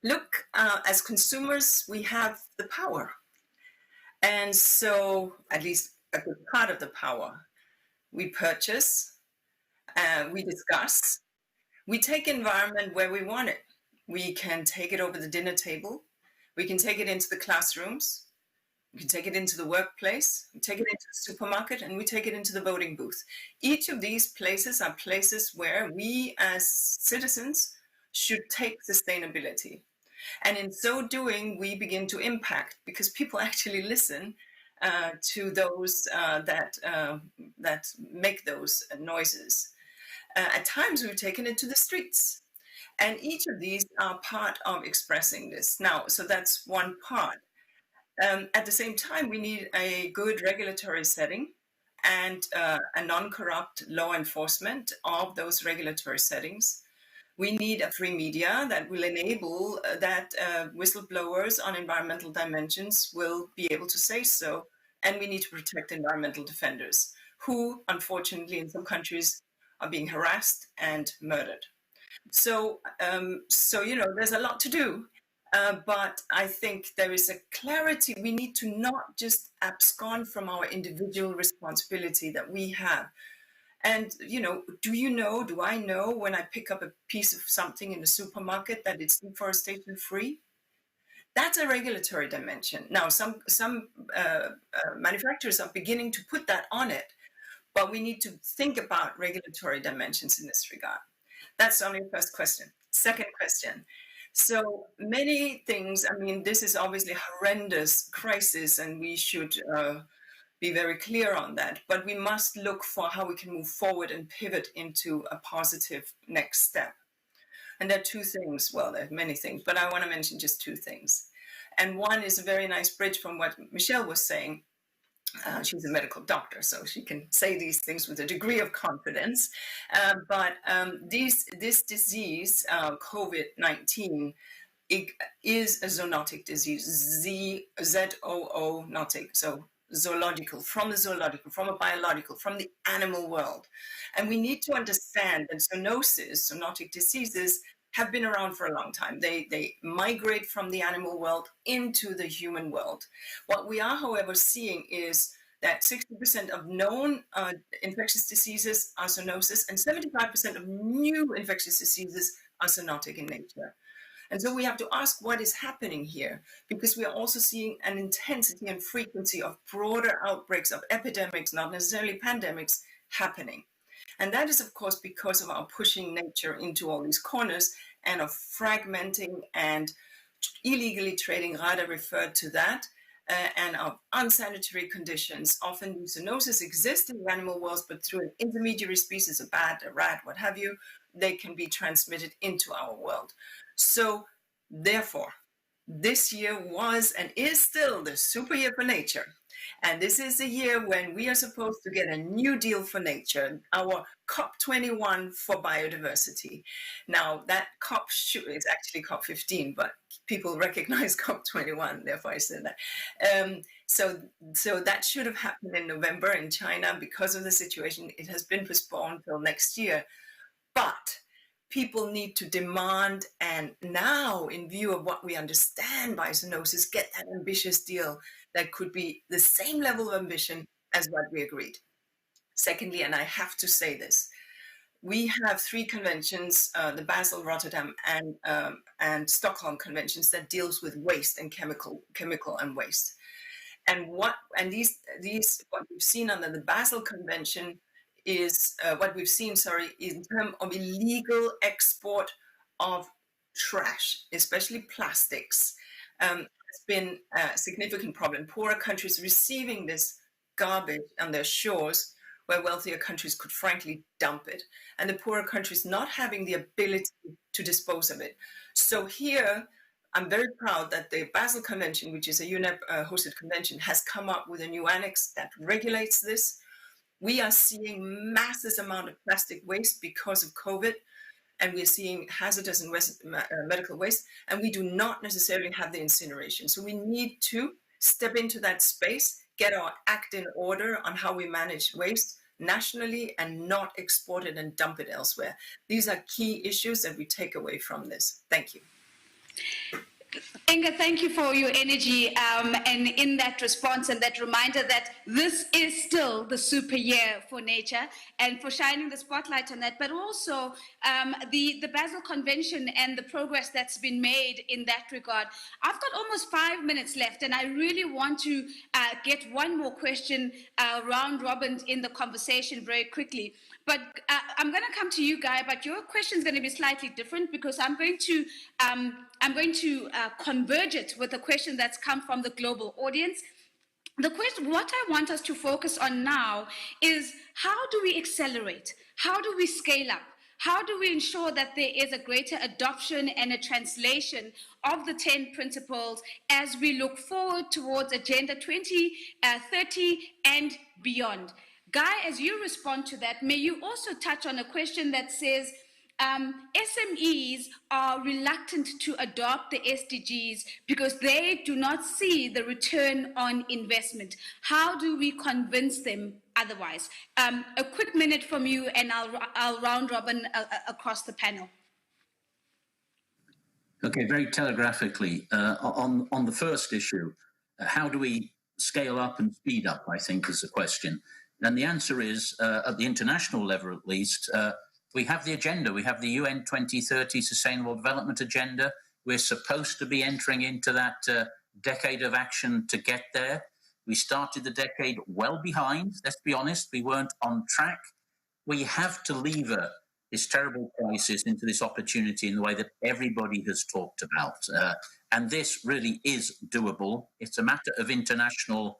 Look, as consumers, we have the power. And so, at least a good part of the power, we purchase, we discuss, we take environment where we want it. We can take it over the dinner table. We can take it into the classrooms. We can take it into the workplace, we take it into the supermarket, and we take it into the voting booth. Each of these places are places where we as citizens should take sustainability. And in so doing, we begin to impact because people actually listen to those that make those noises. At times, we've taken it to the streets. And each of these are part of expressing this. Now, so that's one part. At the same time, we need a good regulatory setting and a non-corrupt law enforcement of those regulatory settings. We need a free media that will enable that whistleblowers on environmental dimensions will be able to say so. And we need to protect environmental defenders who, unfortunately, in some countries are being harassed and murdered. So, there's a lot to do. But I think there is a clarity. We need to not just abscond from our individual responsibility that we have. And, do I know when I pick up a piece of something in the supermarket that it's deforestation free? That's a regulatory dimension. Now, some manufacturers are beginning to put that on it, but we need to think about regulatory dimensions in this regard. That's only the first question. Second question. So many things, this is obviously a horrendous crisis and we should be very clear on that, but we must look for how we can move forward and pivot into a positive next step. And there are two things, well, there are many things, but I want to mention just two things. And one is a very nice bridge from what Michelle was saying. She's a medical doctor, so she can say these things with a degree of confidence. But this disease, COVID-19, it is a zoonotic disease, Z-O-O-notic, so zoological, from a biological, from the animal world. And we need to understand that zoonotic diseases, have been around for a long time. They migrate from the animal world into the human world. What we are, however, seeing is that 60% of known infectious diseases are zoonosis and 75% of new infectious diseases are zoonotic in nature. And so we have to ask what is happening here, because we are also seeing an intensity and frequency of broader outbreaks of epidemics, not necessarily pandemics, happening. And that is, of course, because of our pushing nature into all these corners and of fragmenting and illegally trading. Ryder referred to that, and of unsanitary conditions. Often zoonosis exists in the animal world, but through an intermediary species, a bat, a rat, what have you, they can be transmitted into our world. So, therefore, this year was and is still the super year for nature. And this is the year when we are supposed to get a new deal for nature, our COP21 for biodiversity. Now, that COP is actually COP15, but people recognize COP21, therefore I said that. So that should have happened in November in China. Because of the situation, it has been postponed till next year. But people need to demand, and now, in view of what we understand by zoonosis, get that ambitious deal that could be the same level of ambition as what we agreed. Secondly, and I have to say this, we have 3 conventions, the Basel, Rotterdam, and Stockholm conventions that deals with waste and chemical and waste. And these what we've seen under the Basel Convention is in terms of illegal export of trash, especially plastics, has been a significant problem. Poorer countries receiving this garbage on their shores, where wealthier countries could frankly dump it, and the poorer countries not having the ability to dispose of it. So here, I'm very proud that the Basel Convention, which is a UNEP hosted convention, has come up with a new annex that regulates this. We are seeing massive amount of plastic waste because of COVID, and we're seeing hazardous and medical waste, and we do not necessarily have the incineration. So we need to step into that space, get our act in order on how we manage waste nationally and not export it and dump it elsewhere. These are key issues that we take away from this. Thank you. Inga, thank you for your energy and in that response and that reminder that this is still the super year for nature, and for shining the spotlight on that, but also the Basel Convention and the progress that's been made in that regard. I've got almost 5 minutes left, and I really want to get one more question round robin in the conversation very quickly. But I'm going to come to you, Guy, but your question is going to be slightly different, because I'm going to converge it with a question that's come from the global audience. The question, what I want us to focus on now is, how do we accelerate? How do we scale up? How do we ensure that there is a greater adoption and a translation of the 10 principles as we look forward towards Agenda 2030 and beyond? Guy, as you respond to that, may you also touch on a question that says, SMEs are reluctant to adopt the SDGs because they do not see the return on investment. How do we convince them otherwise? A quick minute from you, and I'll round robin across the panel. Okay, very telegraphically, on the first issue, how do we scale up and speed up, I think, is the question. And the answer is, at the international level at least, we have the agenda. We have the UN 2030 Sustainable Development Agenda. We're supposed to be entering into that decade of action to get there. We started the decade well behind, let's be honest. We weren't on track. We have to lever this terrible crisis into this opportunity in the way that everybody has talked about. And this really is doable. It's a matter of international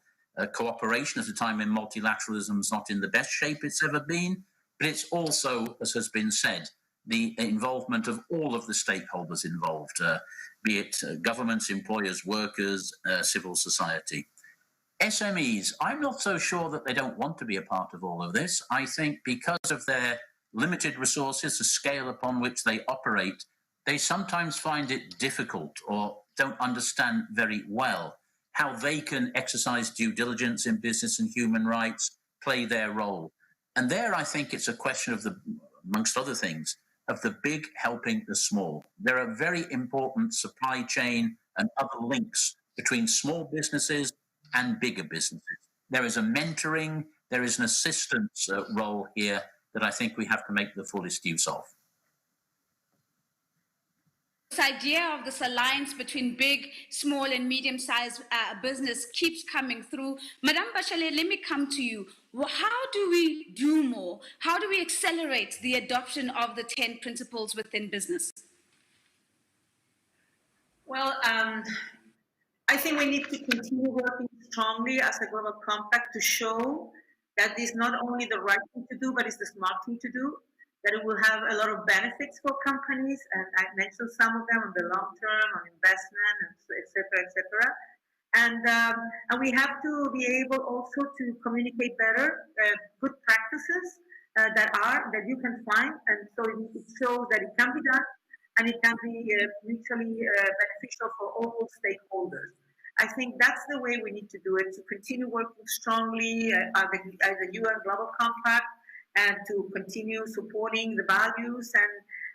cooperation at a time when multilateralism is not in the best shape it's ever been. But it's also, as has been said, the involvement of all of the stakeholders involved, be it governments, employers, workers, civil society. SMEs, I'm not so sure that they don't want to be a part of all of this. I think because of their limited resources, the scale upon which they operate, they sometimes find it difficult or don't understand very well how they can exercise due diligence in business and human rights, play their role. And there, I think it's a question of amongst other things, of the big helping the small. There are very important supply chain and other links between small businesses and bigger businesses. There is a mentoring, there is an assistance role here that I think we have to make the fullest use of. This idea of this alliance between big, small, and medium-sized business keeps coming through. Madame Bachelet, let me come to you. How do we do more? How do we accelerate the adoption of the 10 principles within business? Well, I think we need to continue working strongly as a global compact to show that this is not only the right thing to do, but it's the smart thing to do, that it will have a lot of benefits for companies, and I mentioned some of them on the long term, on investment, et cetera, And we have to be able also to communicate better good practices that you can find, and so it shows that it can be done, and it can be mutually beneficial for all stakeholders. I think that's the way we need to do it, to continue working strongly as the UN Global Compact, and to continue supporting the values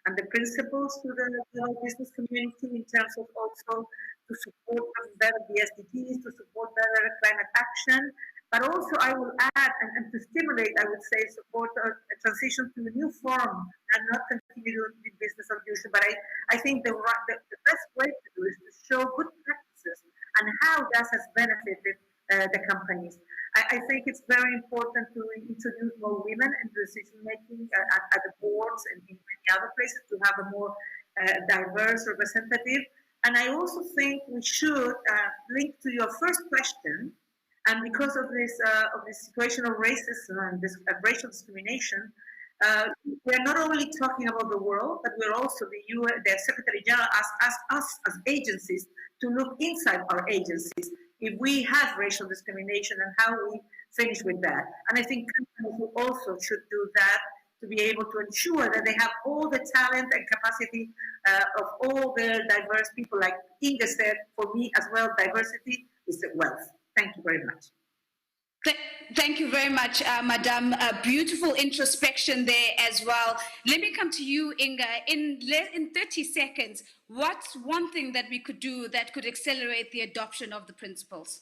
and the principles to the global business community in terms of also to support better the SDGs, to support better climate action, but also I will add and to stimulate, I would say, support a transition to a new form and not continue doing business as usual. But I think the best way to do is to show good practices and how that has benefited the companies. I think it's very important to introduce more women in decision making at the boards and in many other places, to have a more diverse representative. And I also think we should link to your first question, and because of this situation of racism and this racial discrimination, we're not only talking about the world, but we're also the Secretary General asked us as agencies to look inside our agencies if we have racial discrimination and how we finish with that. And I think companies also should do that, to be able to ensure that they have all the talent and capacity of all the diverse people. Like Inga said, for me as well, diversity is a wealth. Thank you very much. Thank you very much, Madam. Beautiful introspection there as well. Let me come to you, Inga. In 30 seconds, what's one thing that we could do that could accelerate the adoption of the principles?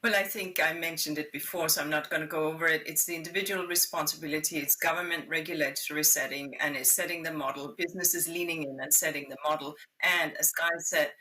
Well, I think I mentioned it before, so I'm not going to go over it. It's the individual responsibility, it's government regulatory setting, and it's setting the model, businesses leaning in and setting the model, and as Guy said,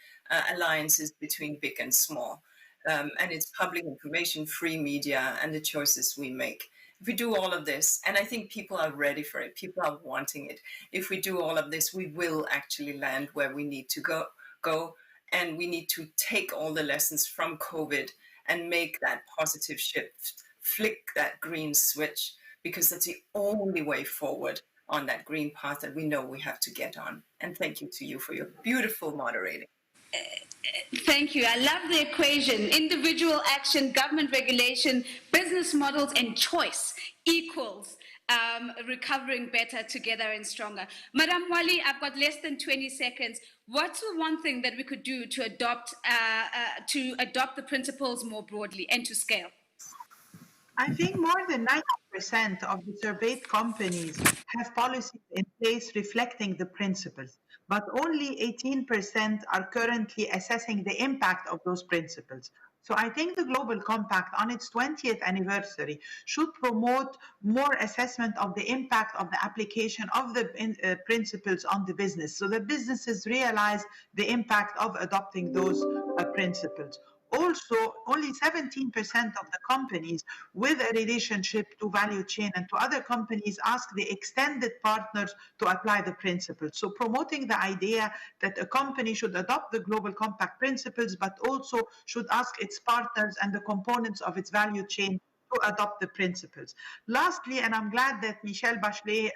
alliances between big and small. And it's public information, free media, and the choices we make. If we do all of this, and I think people are ready for it, people are wanting it. If we do all of this, we will actually land where we need to go, and we need to take all the lessons from COVID and make that positive shift, flick that green switch, because that's the only way forward on that green path that we know we have to get on. And thank you to you for your beautiful moderating. Thank you. I love the equation. Individual action, government regulation, business models, and choice equals recovering better together and stronger. Madam Waly, I've got less than 20 seconds. What's the one thing that we could do to adopt the principles more broadly and to scale? I think more than 90% of the surveyed companies have policies in place reflecting the principles, but only 18% are currently assessing the impact of those principles. So I think the Global Compact on its 20th anniversary should promote more assessment of the impact of the application of the principles on the business, so that businesses realize the impact of adopting those principles. Also, only 17% of the companies with a relationship to value chain and to other companies ask the extended partners to apply the principles. So promoting the idea that a company should adopt the Global Compact principles, but also should ask its partners and the components of its value chain to adopt the principles. Lastly, and I'm glad that Michelle Bachelet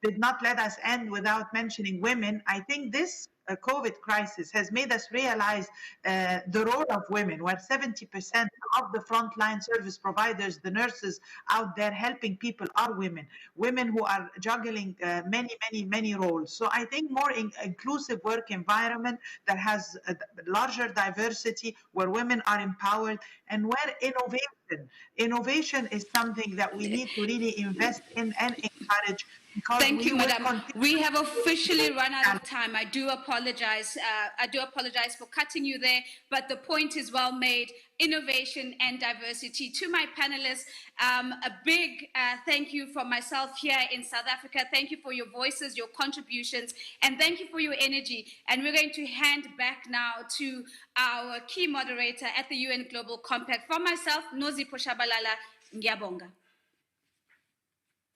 did not let us end without mentioning women, I think this COVID crisis has made us realize the role of women, where 70% of the frontline service providers, the nurses out there helping people, are women who are juggling many roles. So I think more inclusive work environment that has a larger diversity, where women are empowered, and where innovation is something that we need to really invest in and encourage. Thank you, Madam. We have officially run out of time. I do apologize. For cutting you there, but the point is well made. Innovation and diversity. To my panelists, a big thank you from myself here in South Africa. Thank you for your voices, your contributions, and thank you for your energy. And we're going to hand back now to our key moderator at the UN Global Compact. From myself, Nozi Poshabalala, Ngiyabonga.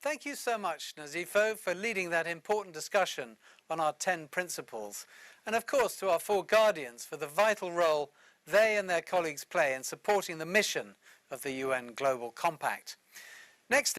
Thank you so much, Nazifo, for leading that important discussion on our 10 principles. And of course, to our 4 guardians for the vital role they and their colleagues play in supporting the mission of the UN Global Compact. Next